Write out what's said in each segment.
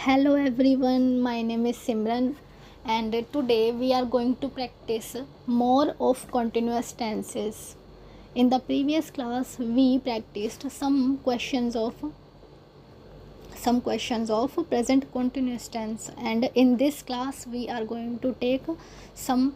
Hello everyone, my name is Simran and today we are going to practice more of continuous tenses. In the previous class we practiced some questions of present continuous tense, and in this class we are going to take some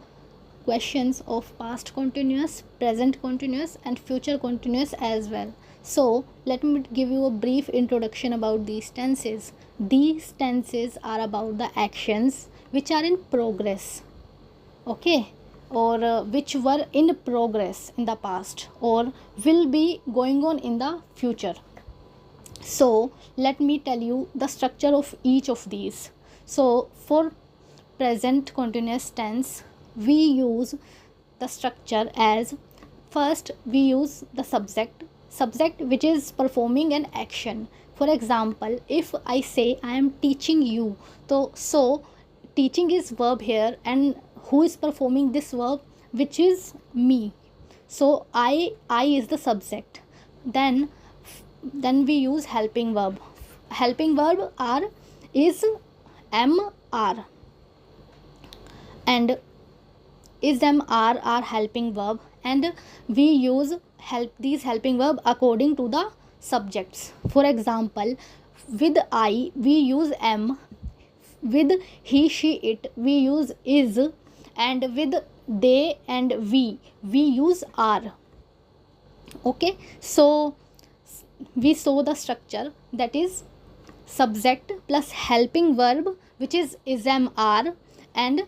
questions of past continuous, present continuous and future continuous as well. So let me give you a brief introduction about these tenses. These tenses are about the actions which are in progress, okay, or which were in progress in the past or will be going on in the future. So let me tell you the structure of each of these. So for present continuous tense we use the structure as: first we use the subject which is performing an action. For example, if I say I am teaching you, so teaching is verb here, and who is performing this verb, which is me. So I is the subject. Then we use helping verb are is mr, and is mr are helping verb, and we use these helping verb according to the subjects. For example, with I we use am, with he she it we use is, and with they and we use are. Okay, so we saw the structure, that is subject plus helping verb which is mr, and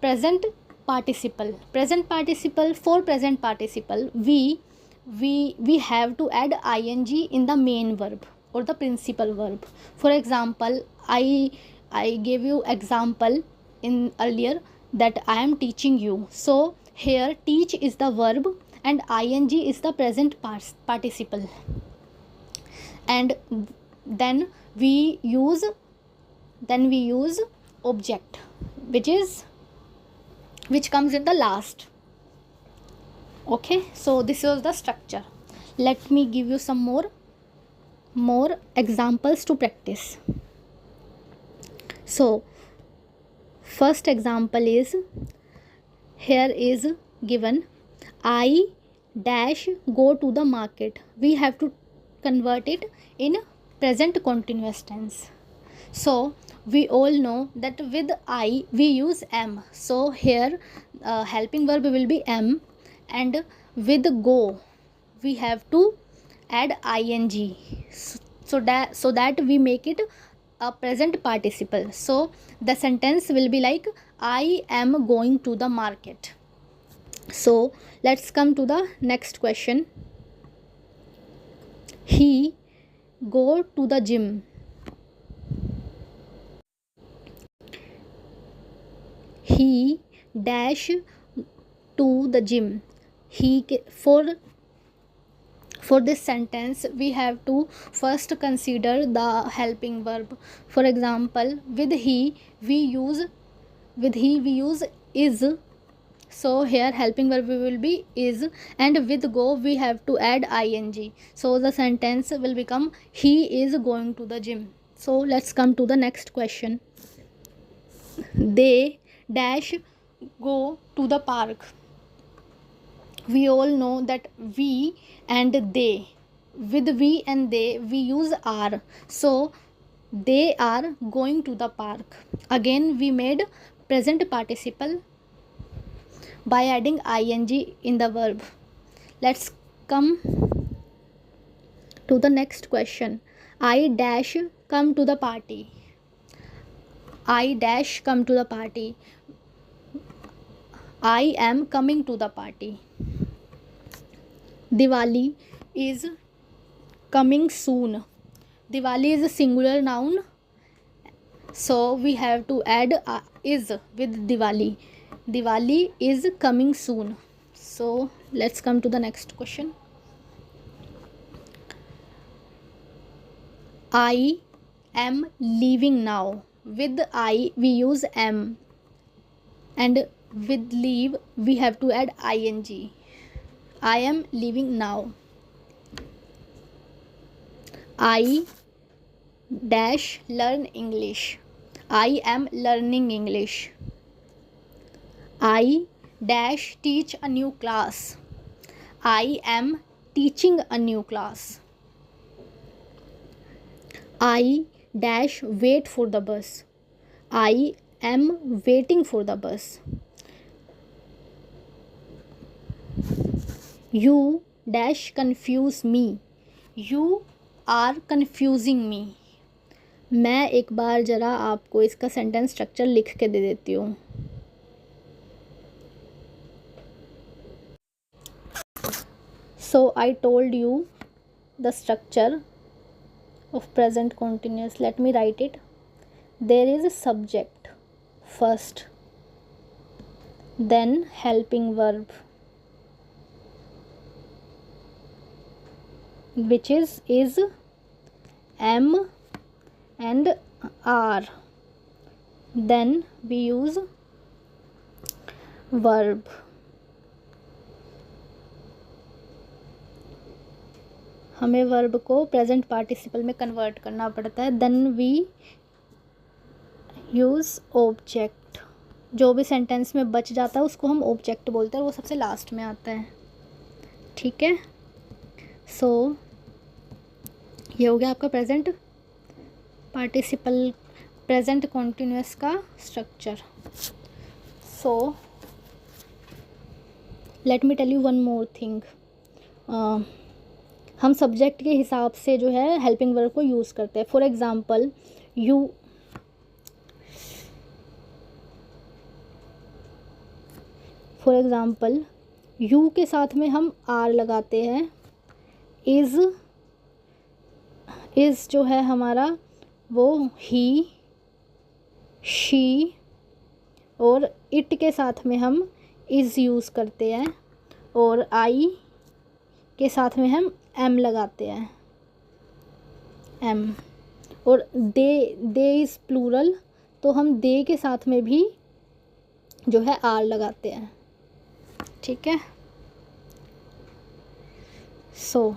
present participle. For present participle we have to add ing in the main verb or the principal verb. For example, I gave you example in earlier that I am teaching you. So here teach is the verb and ing is the present participle, and then we use object which comes in the last. Okay, so this was the structure. Let me give you some more examples to practice. So first example is, here is given I dash go to the market. We have to convert it in present continuous tense. So we all know that with I we use am. So here helping verb will be am, and with go we have to add ing, so that we make it a present participle. So the sentence will be like, I am going to the market. So let's come to the next question. He go to the gym. He dash to the gym. For this sentence we have to first consider the helping verb. For example, with he we use is. So here helping verb will be is, and with go we have to add ing. So the sentence will become, he is going to the gym. So let's come to the next question. They dash go to the park. We all know that we and they, with we and they we use are. So they are going to the park. Again we made present participle by adding ing in the verb. Let's come to the next question. I dash come to the party. I dash come to the party. I am coming to the party. Diwali is coming soon. Diwali is a singular noun, so we have to add is with Diwali. Diwali is coming soon. So let's come to the next question. I am leaving now. With I we use am, and with leave we have to add ing. I am leaving now. I dash learn English. I am learning English. I dash teach a new class. I am teaching a new class. I dash wait for the bus. I am waiting for the bus. You dash confuse me. You are confusing me. मैं एक बार ज़रा आपको इसका sentence structure लिख के दे देती हूँ. So I told you the structure of present continuous. Let me write it. There is a subject first, then helping verb, which is, am and are. Then we use verb. हमें verb को present participle में convert करना पड़ता है. Then we use object. जो भी sentence में बच जाता है उसको हम ऑब्जेक्ट बोलते हैं और वो सबसे लास्ट में आता है. ठीक है. सो ये हो गया आपका प्रेजेंट पार्टिसिपल प्रेजेंट कॉन्टिन्यूअस का structure. So let me tell you one more thing. हम सब्जेक्ट के हिसाब से जो है हेल्पिंग वर्ब को यूज़ करते हैं. फॉर एग्ज़ाम्पल यू के साथ में हम आर लगाते हैं. इज़ जो है हमारा वो ही शी, और इट के साथ में हम इज़ यूज़ करते हैं, और आई के साथ में हम एम लगाते हैं. एम. और दे इज़ प्लूरल, तो हम दे के साथ में भी जो है आर लगाते हैं. ठीक है. सो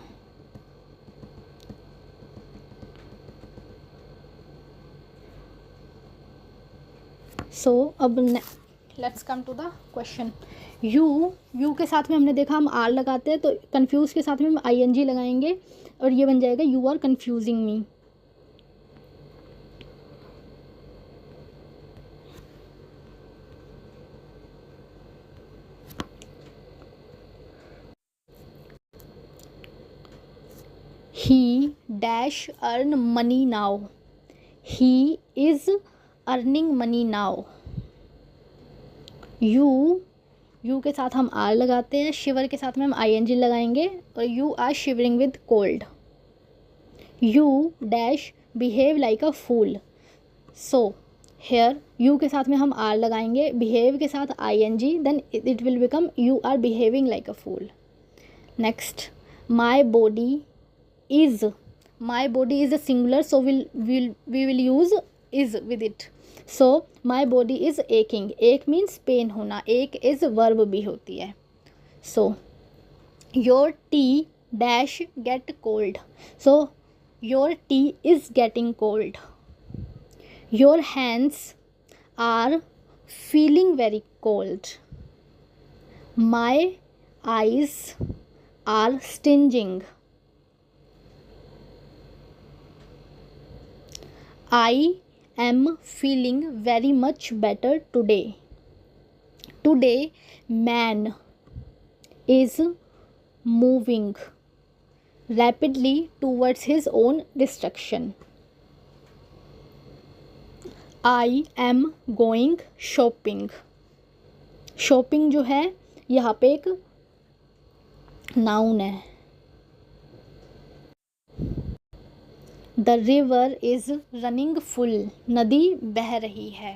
अब let's come to the question. You के साथ में हमने देखा हम आर लगाते हैं, तो कन्फ्यूज़ के साथ में हम ING लगाएंगे और ये बन जाएगा you are confusing me. He dash earn money now. He is earning money now. You के साथ हम आर लगाते हैं, शिवर के साथ में हम ING लगाएंगे, और you are shivering with cold. You dash behave like a fool. So here you के साथ में हम आर लगाएंगे, बिहेव के साथ ING, then it will become you are behaving like a fool. Next, my body is a singular, so we will use is with it. So my body is aching. Ache means pain होना, ache is verb भी होती है. So your tea dash get cold. So your tea is getting cold. Your hands are feeling very cold. My eyes are stinging. I am feeling very much better today. Today, man is moving rapidly towards his own destruction. I am going shopping. Shopping जो है यहाँ पे एक noun है. The river is running full. नदी बह रही है.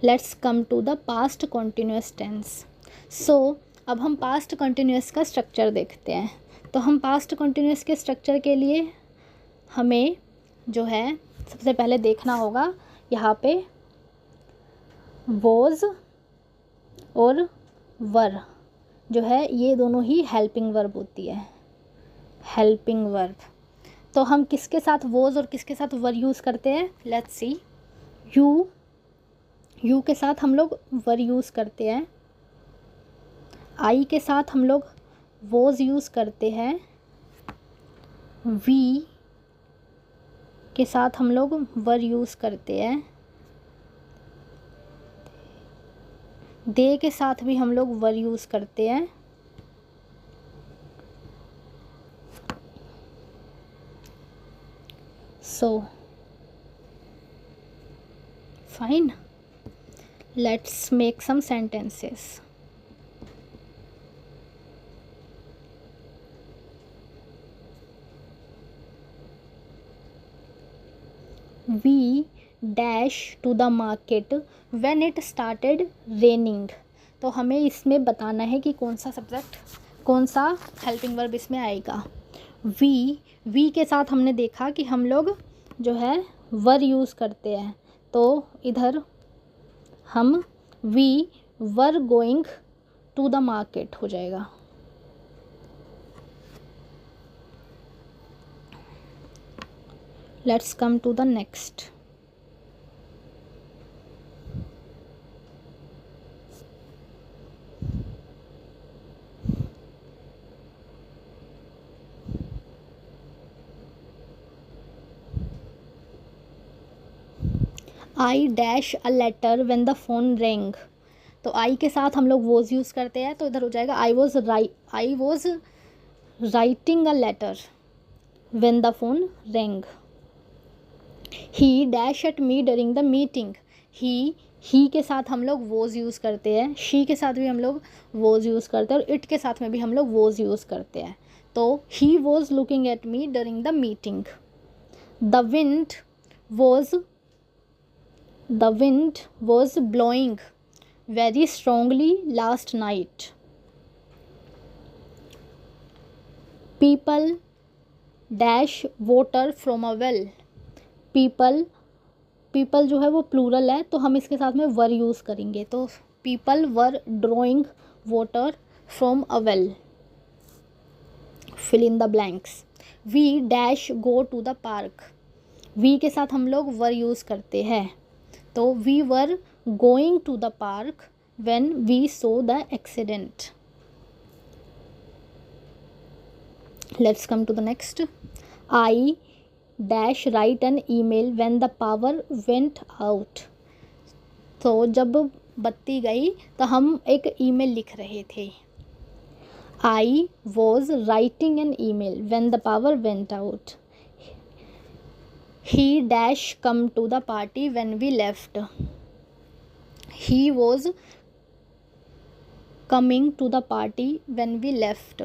Let's come to the past continuous tense. So अब हम पास्ट कॉन्टिन्यूस का स्ट्रक्चर देखते हैं. तो हम पास्ट कॉन्टिन्यूस के स्ट्रक्चर के लिए हमें जो है सबसे पहले देखना होगा यहाँ पे वॉज और वर जो है ये दोनों ही हेल्पिंग वर्ब होती है. Helping verb. तो हम किसके साथ वॉज और किसके साथ वर यूज़ करते हैं, लेट्स सी. यू के साथ हम लोग वर यूज़ करते हैं, आई के साथ हम लोग वॉज यूज़ करते हैं, वी के साथ हम लोग वर यूज़ करते हैं, दे के साथ भी हम लोग वर यूज़ करते हैं, so fine, let's make some sentences. We dash to the market when it started raining. तो हमें इसमें बताना है कि कौन सा सब्जेक्ट, कौन सा हेल्पिंग वर्ब इसमें आएगा. वी के साथ हमने देखा कि हम लोग जो है वर यूज़ करते हैं, तो इधर हम we were going to the market हो जाएगा. Let's come to the next. I dash a letter when the phone rang. तो आई के साथ हम लोग वॉज यूज़ करते हैं, तो इधर हो जाएगा I was writing a letter when the phone rang. He dash at me during the meeting. He के साथ हम लोग वॉज यूज़ करते हैं, शी के साथ भी हम लोग वॉज यूज़ करते हैं, और इट के साथ में भी हम लोग वॉज यूज़ करते हैं. तो he was looking at me during the meeting. The wind was blowing very strongly last night. People dash water from a well. People जो है वो प्लूरल है, तो हम इसके साथ में वर यूज़ करेंगे. तो people were drawing water from a well. Fill in the blanks. We dash go to the park. We के साथ हम लोग वर यूज़ करते हैं, तो we were going to the park when we saw the accident. Let's come to the next. I dash write an email when the power went out. तो जब बत्ती गई तो हम एक ईमेल लिख रहे थे. I was writing an email when the power went out. He dash come to the party when we left. He was coming to the party when we left.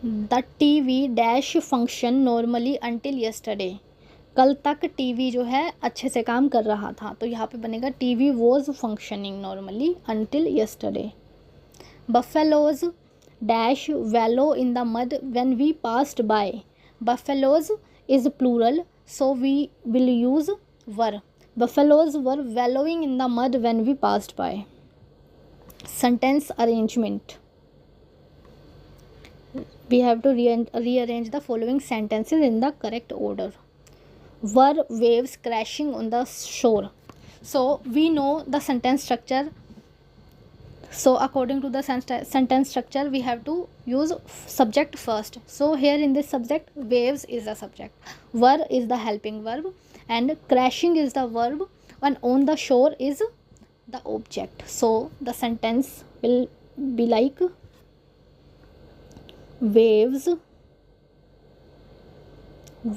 The TV dash function normally until yesterday. कल तक TV जो है अच्छे से काम कर रहा था, तो यहाँ पे बनेगा TV was functioning normally until yesterday. Buffaloes dash wallow in the mud when we passed by. Buffaloes is plural, so we will use were. Buffaloes were wallowing in the mud when we passed by. Sentence arrangement. We have to rearrange the following sentences in the correct order. Were waves crashing on the shore. So we know the sentence structure. So according to the sentence structure, we have to use subject first. So here in this subject, waves is the subject, were is the helping verb, and crashing is the verb, and on the shore is the object. So the sentence will be like, waves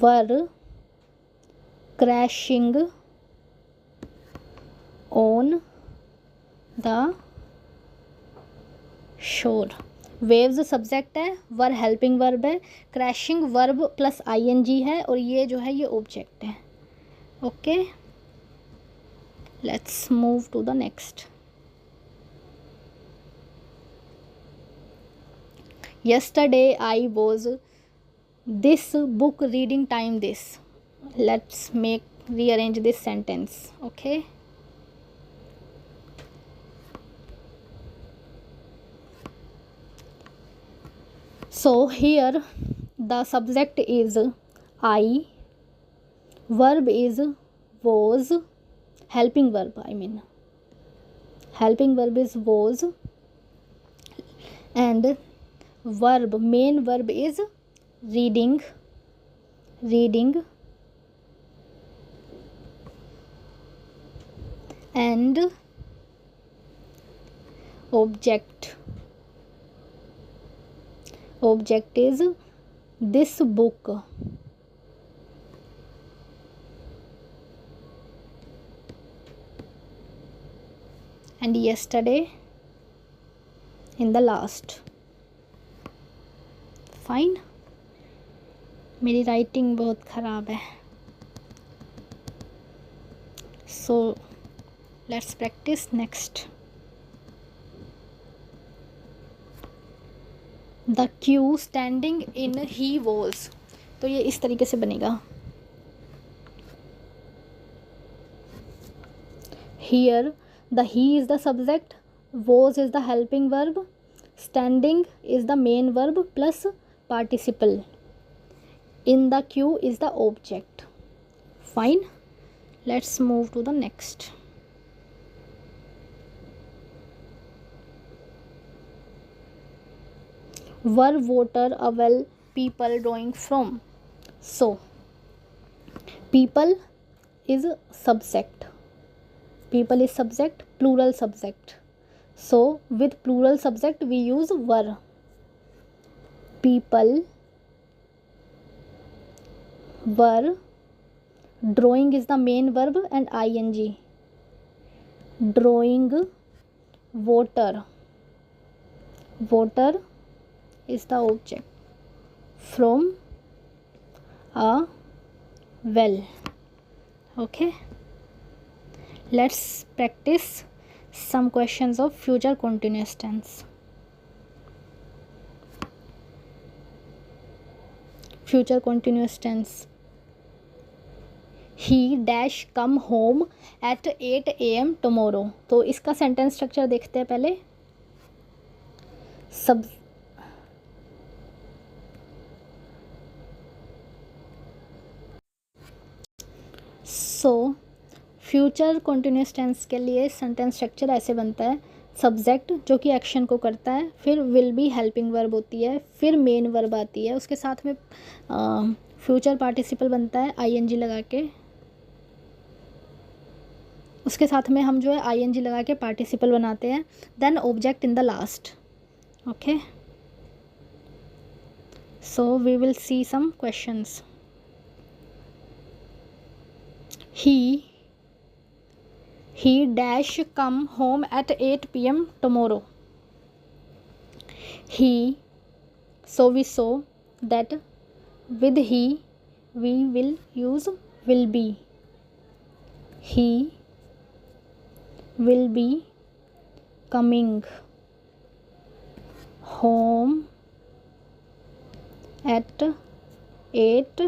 were crashing on the shore. Waves subject है, were helping verb है, crashing verb plus ING है, और ये जो है ये object है. Okay, let's move to the next. Yesterday I was this book reading time this. Let's rearrange this sentence. Okay, so here the subject is I. Verb is was. Helping verb, I mean. Helping verb is was. And verb, main verb is reading. Reading. And object. Object is this book. And yesterday in the last. Fine. मेरी writing बहुत ख़राब है. So let's practice next. The Q standing in he was. तो ये इस तरीके से बनेगा. Here the he is the subject, was is the helping verb, standing is the main verb plus participle, in the queue is the object. Fine, let's move to the next. Were, water, a well, people, drawing, from. So people is subject. People is subject, plural subject. So with plural subject we use were. People were. Drawing is the main verb and ing. Drawing. Water. Water is the object. From a well. Okay. Let's practice some questions of future continuous tense. Future continuous tense. He dash come home at 8 AM tomorrow. तो इसका sentence structure देखते हैं पहले. सब so future continuous tense के लिए sentence structure ऐसे बनता है. सब्जेक्ट जो कि एक्शन को करता है, फिर विल बी हेल्पिंग वर्ब होती है, फिर मेन वर्ब आती है, उसके साथ में फ्यूचर पार्टिसिपल बनता है आईएनजी लगा के. उसके साथ में हम जो है आईएनजी लगा के पार्टिसिपल बनाते हैं. Then object in the last. Okay, so we will see some questions. He dash come home at 8 PM tomorrow. He, so we saw that with he we will use will be. He will be coming home at 8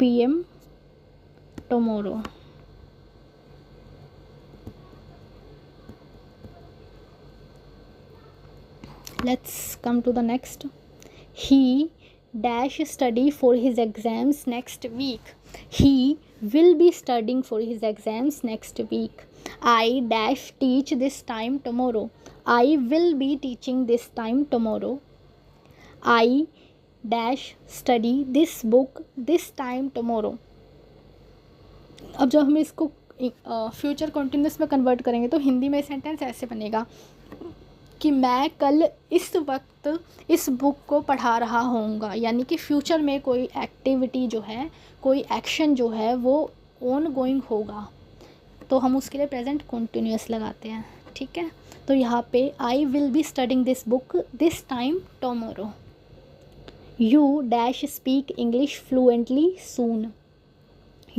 PM tomorrow. Let's come to the next. He dash study for his exams next week. He will be studying for his exams next week. I dash teach this time tomorrow. I will be teaching this time tomorrow. I dash study this book this time tomorrow. अब जब हम इसको future continuous में convert करेंगे तो हिंदी में sentence ऐसे बनेगा कि मैं कल इस वक्त इस बुक को पढ़ा रहा होऊंगा. यानी कि फ्यूचर में कोई एक्टिविटी जो है, कोई एक्शन जो है वो ऑन गोइंग होगा, तो हम उसके लिए प्रेजेंट कंटिन्यूस लगाते हैं. ठीक है, तो यहाँ पे I will be studying this book this time tomorrow. You dash speak English fluently soon.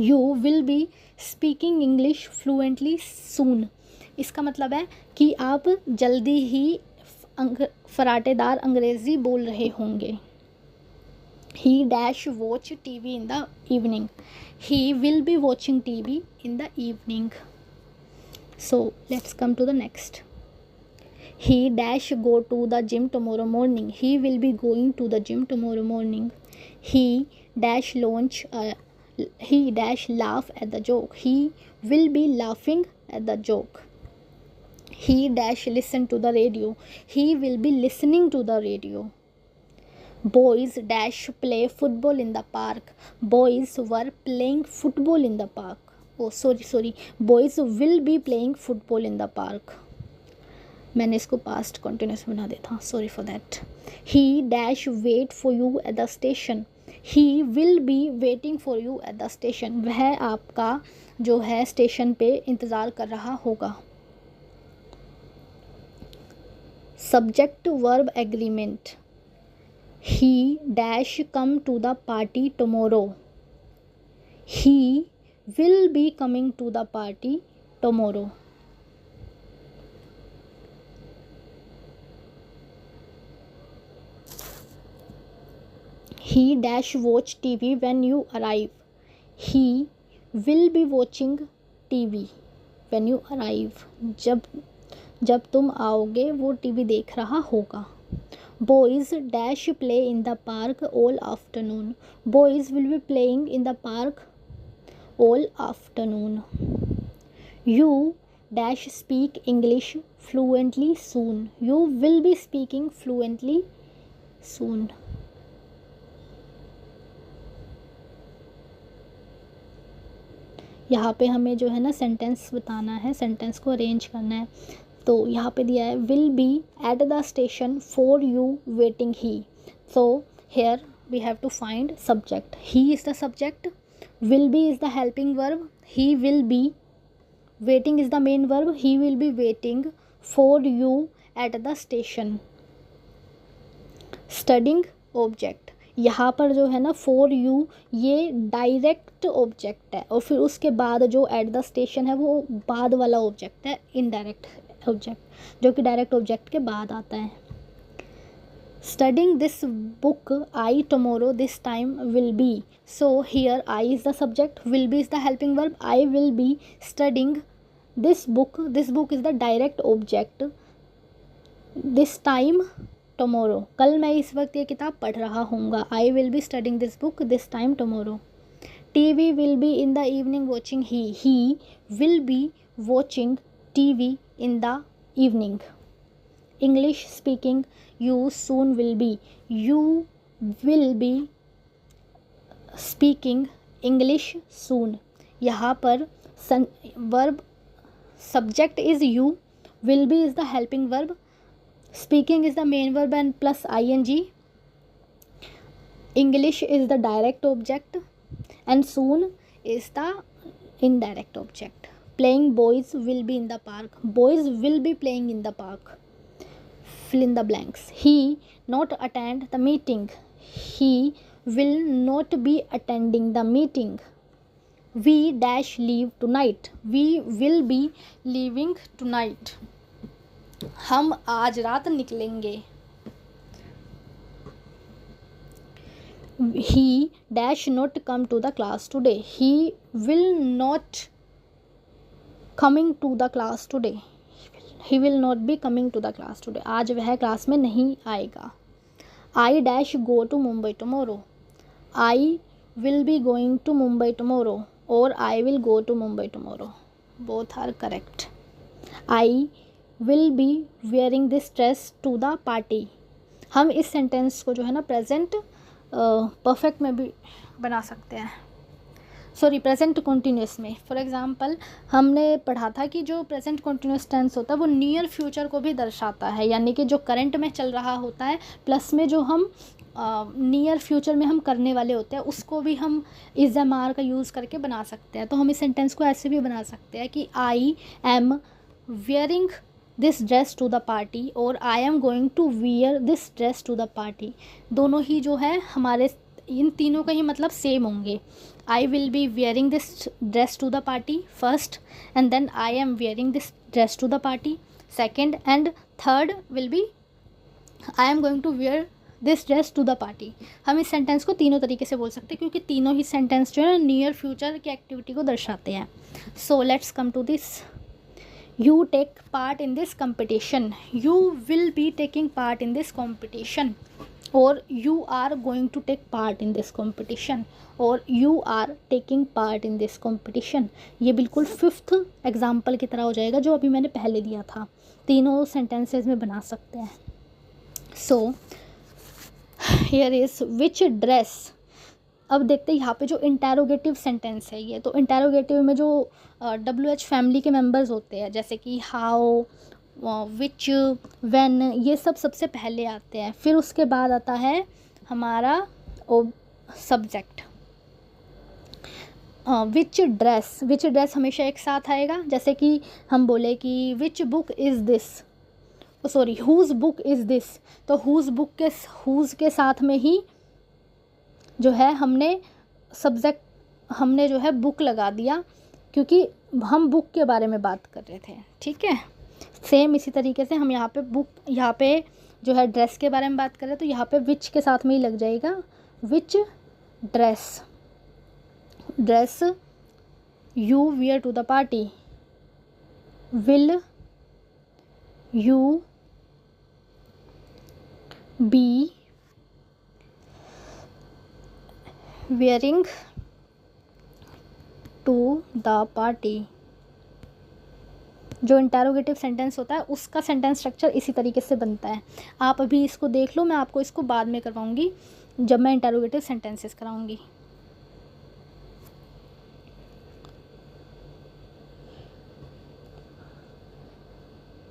You will be speaking English fluently soon. इसका मतलब है कि आप जल्दी ही फराटेदार अंग्रेज़ी बोल रहे होंगे. He dash watch TV in the evening. He will be watching TV in the evening. So let's come to the next. He dash go to the gym tomorrow morning. He will be going to the gym tomorrow morning. He dash he dash laugh at the joke. He will be laughing at the joke. He dash listen to the radio. He will be listening to the radio. Boys dash play football in the park. Boys were playing football in the park. Oh sorry, boys will be playing football in the park. मैंने इसको past continuous बना दिया था, sorry for that. He dash wait for you at the station. He will be waiting for you at the station. वह आपका जो है station पे इंतज़ार कर रहा होगा. Subject verb agreement. He dash come to the party tomorrow. He will be coming to the party tomorrow. He dash watch TV when you arrive. He will be watching TV when you arrive. जब तुम आओगे वो TV देख रहा होगा. Boys dash play in the park all afternoon. Boys will be playing in the park all afternoon. You dash speak English fluently soon. You will be speaking fluently soon. यहाँ पे हमें जो है ना सेंटेंस बताना है, सेंटेंस को arrange करना है. तो यहाँ पे दिया है will be at the station for you waiting he. So here we have to find subject. He is the subject, will be is the helping verb, he will be, waiting is the main verb, he will be waiting for you at the station. Studying object. यहाँ पर जो है ना for you ये direct object है और फिर उसके बाद जो एट द स्टेशन है वो बाद वाला ऑब्जेक्ट है, इनडायरेक्ट ऑब्जेक्ट जो कि डायरेक्ट ऑब्जेक्ट के बाद आता है. Studying this book I tomorrow this time will be. So here I is the subject, will be is the helping verb, I will be studying this book is the direct object. This time tomorrow, कल मैं इस वक्त ये किताब पढ़ रहा हूँगा. I will be studying this book this time tomorrow. TV will be in the evening watching he will be watching TV in the evening. English speaking you soon will be. You will be speaking English soon. यहाँ पर verb subject is you, will be is the helping verb, speaking is the main verb and plus ing. English is the direct object and soon is the indirect object. Playing boys will be in the park. Boys will be playing in the park. Fill in the blanks. He not attend the meeting. He will not be attending the meeting. We dash leave tonight. We will be leaving tonight. हम आज रात निकलेंगे. He dash not come to the class today. He will not coming to the class today. He will not be coming to the class today. आज वह class में नहीं आएगा. I dash go to Mumbai tomorrow. I will be going to Mumbai tomorrow or I will go to Mumbai tomorrow. Both are correct. I will be wearing this dress to the party. हम इस sentence को जो है ना present perfect में भी बना सकते हैं, सॉरी प्रेजेंट कॉन्टीन्यूस में. फॉर एग्जांपल हमने पढ़ा था कि जो प्रेजेंट कॉन्टीन्यूस टेंस होता है वो नियर फ्यूचर को भी दर्शाता है, यानी कि जो करंट में चल रहा होता है प्लस में जो हम नियर फ्यूचर में हम करने वाले होते हैं उसको भी हम इज़ एम आर का यूज़ करके बना सकते हैं. तो हम इस सेंटेंस को ऐसे भी बना सकते हैं कि I am wearing this dress to the party और I am going to wear this dress to the party. दोनों ही जो है हमारे इन तीनों का ही मतलब सेम होंगे. I will be wearing this dress to the party first and then I am wearing this dress to the party second and third will be I am going to wear this dress to the party. हम इस sentence को तीनों तरीके से बोल सकते हैं क्योंकि तीनों ही सेंटेंस जो है नियर फ्यूचर की एक्टिविटी को दर्शाते हैं. So let's come to this. You take part in this competition. You will be taking part in this competition, or you are going to take part in this competition, और you are taking part in this competition. ये बिल्कुल fifth example की तरह हो जाएगा जो अभी मैंने पहले दिया था. तीनों सेंटेंसेस में बना सकते हैं. So here is which dress. अब देखते हैं यहाँ पे जो इंटेरोगेटिव सेंटेंस है ये, तो इंटेरोगेटिव में जो WH फैमिली के मेंबर्स होते हैं, जैसे कि हाउ, विच, व्हेन, ये सब सबसे पहले आते हैं. फिर उसके बाद आता है हमारा सब्जेक्ट. विच ड्रेस हमेशा एक साथ आएगा. जैसे कि हम बोले कि which book is this, sorry who's book is this, तो हुज़ के साथ में ही जो है हमने सब्जेक्ट, हमने जो है बुक लगा दिया, क्योंकि हम बुक के बारे में बात कर रहे थे. ठीक है, सेम इसी तरीके से हम यहाँ पे बुक, यहाँ पे जो है ड्रेस के बारे में बात कर रहे हैं, तो यहाँ पे विच के साथ में ही लग जाएगा. Which dress you wear to the party. Will you be wearing to the party. जो इंटेरोगेटिव सेंटेंस होता है उसका सेंटेंस स्ट्रक्चर इसी तरीके से बनता है. आप अभी इसको देख लो, मैं आपको इसको बाद में करवाऊंगी जब मैं इंटेरोगेटिव सेंटेंसेस कराऊंगी.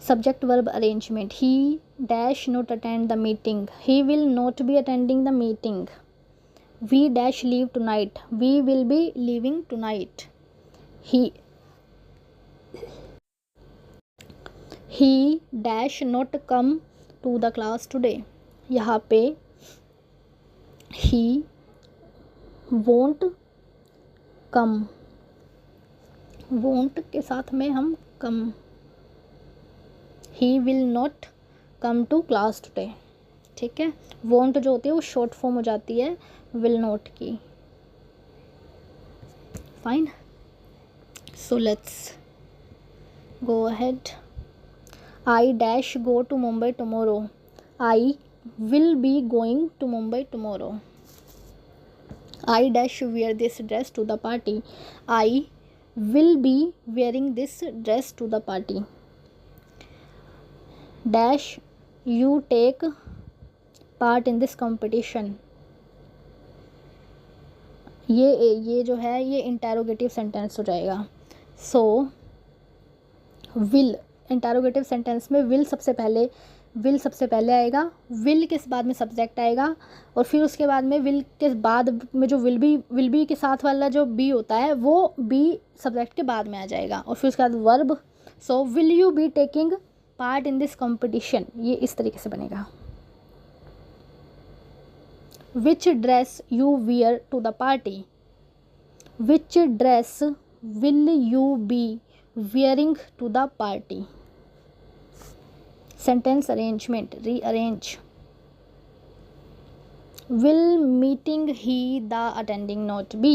Subject verb arrangement. He dash not attend the meeting. He will not be attending the meeting. We dash leave tonight. We will be leaving tonight. He dash not come to the class today. यहाँ पे he won't come. won't के साथ में हम come. He will not come to class today. ठीक है, want जो होती है वो शॉर्ट फॉर्म हो जाती है विल नॉट की. Fine, so let's go ahead. I dash go to Mumbai tomorrow. I will be going to Mumbai tomorrow. I dash wear this dress to the party. I will be wearing this dress to the party. Dash you take part in this competition. ये जो है ये interrogative sentence हो जाएगा. So will, interrogative sentence में will सबसे पहले आएगा. विल के बाद में सब्जेक्ट आएगा, और फिर उसके बाद में विल के बाद में जो विल बी के साथ वाला जो बी होता है वो बी सब्जेक्ट के बाद में आ जाएगा, और फिर उसके बाद verb. So will you be taking part in this competition, ये इस तरीके से बनेगा. Which dress you wear to the party. Which dress will you be wearing to the party. Sentence arrangement. Rearrange. Will meeting he the attending not be.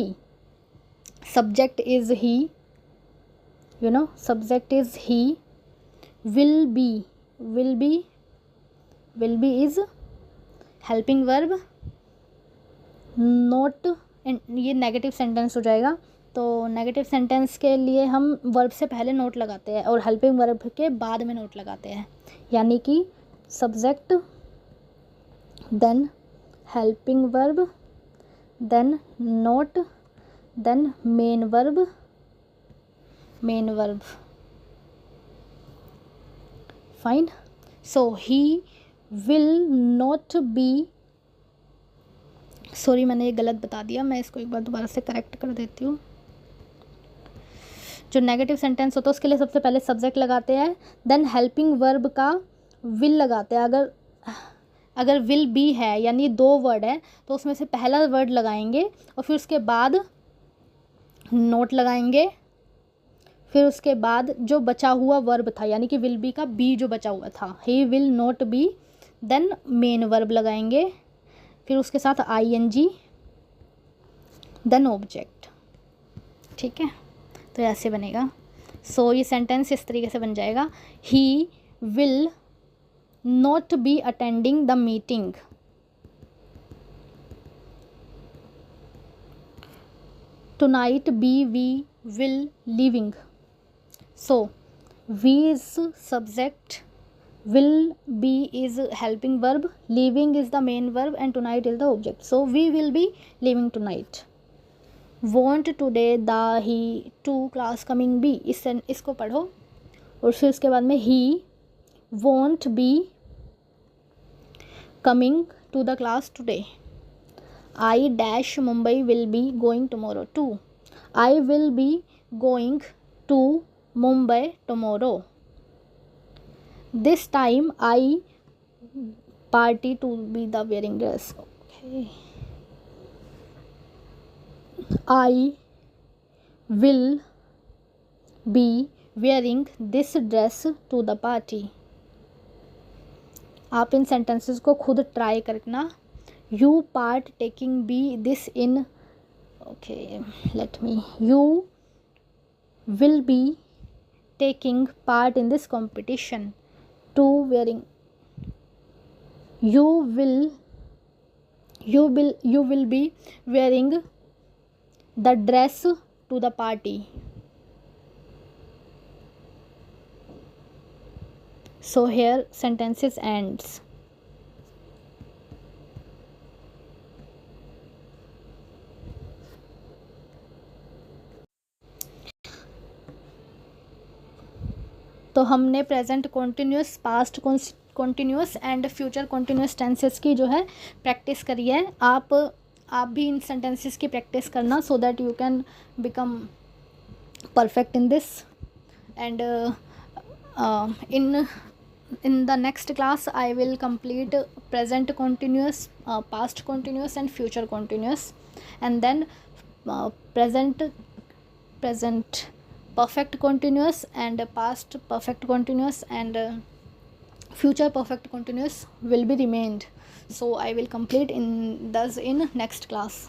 Subject is he. Subject is he. Will be is helping verb. Note, ये negative sentence हो जाएगा, तो negative sentence के लिए हम verb से पहले note लगाते हैं और हेल्पिंग वर्ब के बाद में नोट लगाते हैं. यानी कि subject, then helping verb, then not, then main verb. Fine. So he will not be, sorry मैंने ये गलत बता दिया, मैं इसको एक बार दोबारा से करेक्ट कर देती हूँ. जो नेगेटिव सेंटेंस होता है उसके लिए सबसे पहले सब्जेक्ट लगाते हैं, देन हेल्पिंग वर्ब का विल लगाते हैं. अगर विल बी है यानी 2 वर्ड है तो उसमें से पहला वर्ड लगाएंगे और फिर उसके बाद नोट लगाएंगे. फिर उसके बाद जो बचा हुआ वर्ब था यानी कि विल बी का बी जो बचा हुआ था, he will not be, then main verb लगाएंगे, फिर उसके साथ ING, देन ऑब्जेक्ट. ठीक है, तो ऐसे बनेगा. सो ये सेंटेंस इस तरीके से बन जाएगा, ही will not be attending the meeting. Tonight we will leaving. So we is subject, will be is helping verb, leaving is the main verb and tonight is the object. So we will be leaving tonight. Want today the he to class coming be, इसको पढ़ो और फिर उसके बाद में he won't be coming to the class today. I dash Mumbai will be going tomorrow too. I will be going to Mumbai tomorrow. This time I party to be the wearing dress. Okay. I will be wearing this dress to the party. आप इन sentences को खुद try करना. You part taking be this in, okay, let me, you will be taking part in this competition. To wearing, you will be wearing the dress to the party. So here sentences ends. तो हमने present continuous, past continuous and future continuous tenses की जो है practice करी है. आप भी इन sentences की प्रैक्टिस करना so that you can become perfect in this. And in the next class I will complete present continuous, past continuous and future continuous, and then present perfect continuous and past perfect continuous and future perfect continuous will be remained. So I will complete in next class,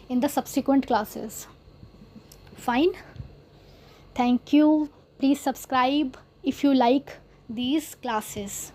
in the subsequent classes. Fine, thank you. Please subscribe if you like these classes.